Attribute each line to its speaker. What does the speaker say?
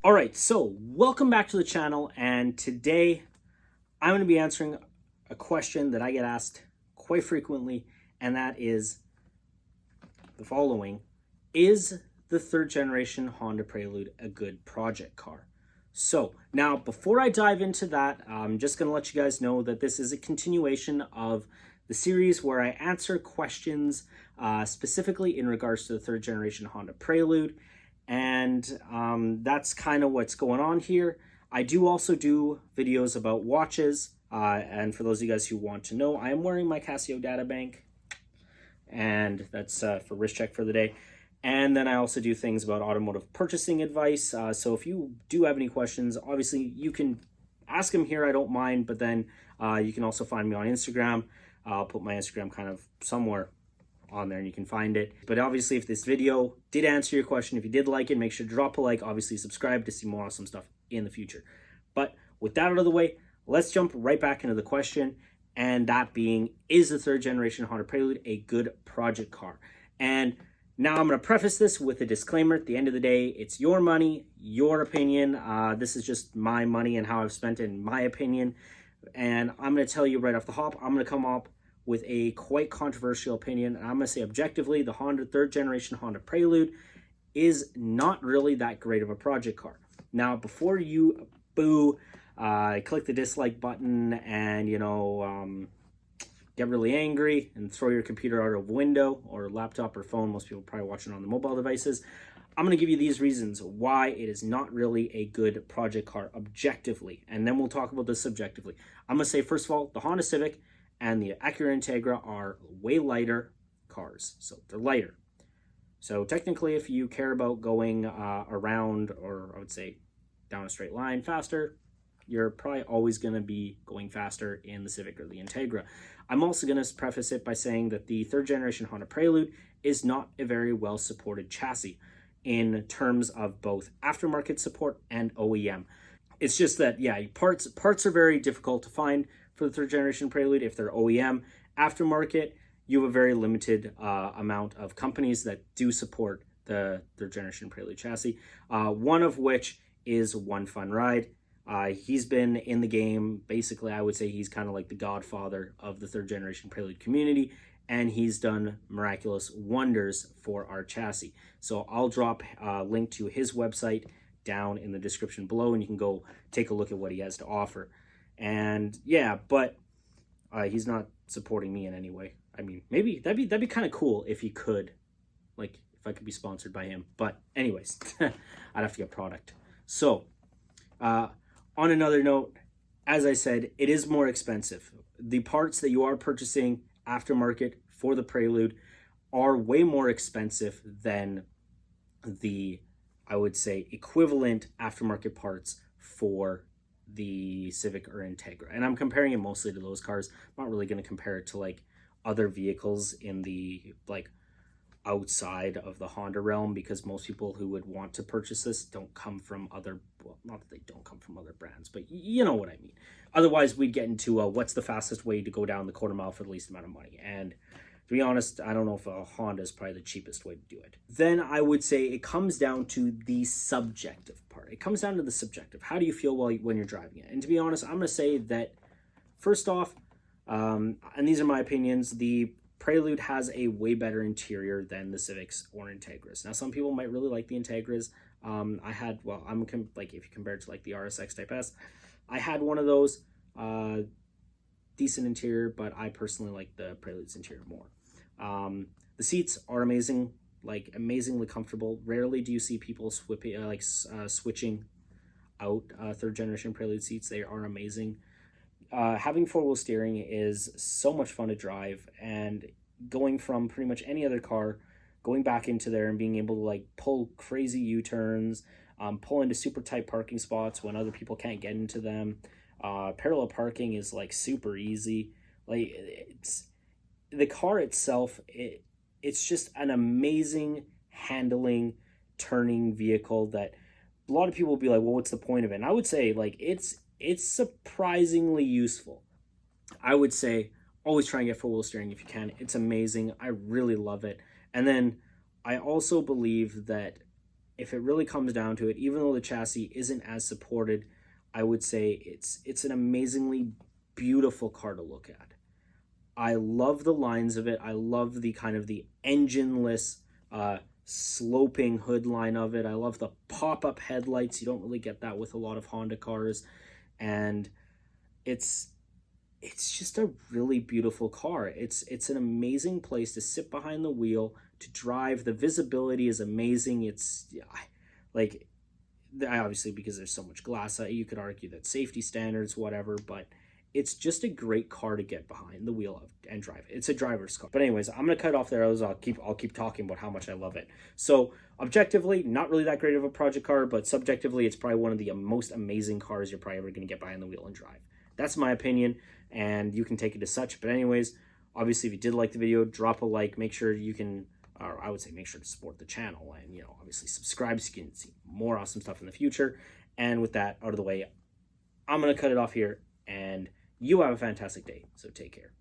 Speaker 1: All right, so welcome back to the channel, and today I'm going to be answering a question that I get asked quite frequently, and that is the following: is the third generation Honda Prelude a good project car? So now, before I dive into that, I'm just going to let you guys know that this is a continuation of the series where I answer questions specifically in regards to the third generation Honda Prelude. And that's kind of what's going on here. I do also do videos about watches. And for those of you guys who want to know, I am wearing my Casio data bank. And that's for wrist check for the day. And then I also do things about automotive purchasing advice. So if you do have any questions, obviously you can ask them here. I don't mind. But then you can also find me on Instagram. I'll put my Instagram kind of somewhere on there and you can find it. But obviously, if this video did answer your question, if you did like it, make sure to drop a like. Obviously, subscribe to see more awesome stuff in the future. But with that out of the way, let's jump right back into the question. And that being, is the third generation Honda Prelude a good project car? And now I'm going to preface this with a disclaimer. At the end of the day, it's your money, your opinion. This is just my money and how I've spent it, in my opinion. And I'm going to tell you right off the hop, I'm going to come up with a quite controversial opinion. And I'm going to say objectively, the Honda third generation Honda Prelude is not really that great of a project car. Now, before you boo, click the dislike button and, get really angry and throw your computer out of a window or laptop or phone. Most people probably watching on the mobile devices. I'm going to give you these reasons why it is not really a good project car objectively. And then we'll talk about this subjectively. I'm going to say, first of all, the Honda Civic and the Acura Integra are way lighter cars. So they're lighter. So technically, if you care about going around, or I would say down a straight line faster, you're probably always going to be going faster in the Civic or the Integra. I'm also going to preface it by saying that the third generation Honda Prelude is not a very well supported chassis in terms of both aftermarket support and OEM. It's just that, yeah, parts are very difficult to find for the third generation Prelude. If they're OEM, aftermarket, you have a very limited amount of companies that do support the third generation Prelude chassis. One of which is One Fun Ride. He's been in the game. Basically, I would say he's kind of like the godfather of the third generation Prelude community, and he's done miraculous wonders for our chassis. So I'll drop a link to his website down in the description below, and you can go take a look at what he has to offer. And yeah, but he's not supporting me in any way. I mean, maybe that'd be kind of cool if he could, like if I could be sponsored by him. But anyways, I'd have to get product. So on another note, as I said, it is more expensive. The parts that you are purchasing aftermarket for the Prelude are way more expensive than the, I would say, equivalent aftermarket parts for the Civic or Integra. And I'm comparing it mostly to those cars. I'm not really going to compare it to like other vehicles in the like outside of the Honda realm, because most people who would want to purchase this don't come from other, well, not that they don't come from other brands, but you know what I mean. Otherwise, we'd get into what's the fastest way to go down the quarter mile for the least amount of money. And to be honest, I don't know if a Honda is probably the cheapest way to do it. Then I would say it comes down to the subjective part. It comes down to the subjective. How do you feel when you're driving it? And to be honest, I'm going to say that, first off, and these are my opinions, the Prelude has a way better interior than the Civics or Integras. Now, some people might really like the Integras. If you compare it to like the RSX Type S, I had one of those. Decent interior, but I personally like the Prelude's interior more. The seats are amazing, like amazingly comfortable. Rarely do you see people switching out third generation Prelude seats. They are amazing. Having four-wheel steering is so much fun to drive, and going from pretty much any other car, going back into there and being able to like pull crazy U-turns, pull into super tight parking spots when other people can't get into them. Parallel parking is like super easy. Like it's the car itself, it's just an amazing handling, turning vehicle that a lot of people will be like, well, what's the point of it? And I would say like it's surprisingly useful. I would say always try and get four-wheel steering if you can. It's amazing. I really love it. And then I also believe that if it really comes down to it, even though the chassis isn't as supported, I would say it's an amazingly beautiful car to look at. I love the lines of it. I love the kind of the engineless, sloping hood line of it. I love the pop-up headlights. You don't really get that with a lot of Honda cars. And it's just a really beautiful car. It's an amazing place to sit behind the wheel, to drive. The visibility is amazing. It's like, obviously because there's so much glass, you could argue that safety standards, whatever, but it's just a great car to get behind the wheel of and drive. It's a driver's car. But anyways, I'm gonna cut off there. I'll keep talking about how much I love it. So objectively, not really that great of a project car, but subjectively, it's probably one of the most amazing cars you're probably ever gonna get behind the wheel and drive. That's my opinion, and you can take it as such. But anyways, obviously, if you did like the video, drop a like. Make sure you can, or I would say, make sure to support the channel, and obviously subscribe so you can see more awesome stuff in the future. And with that out of the way, I'm gonna cut it off here, and you have a fantastic day. So take care.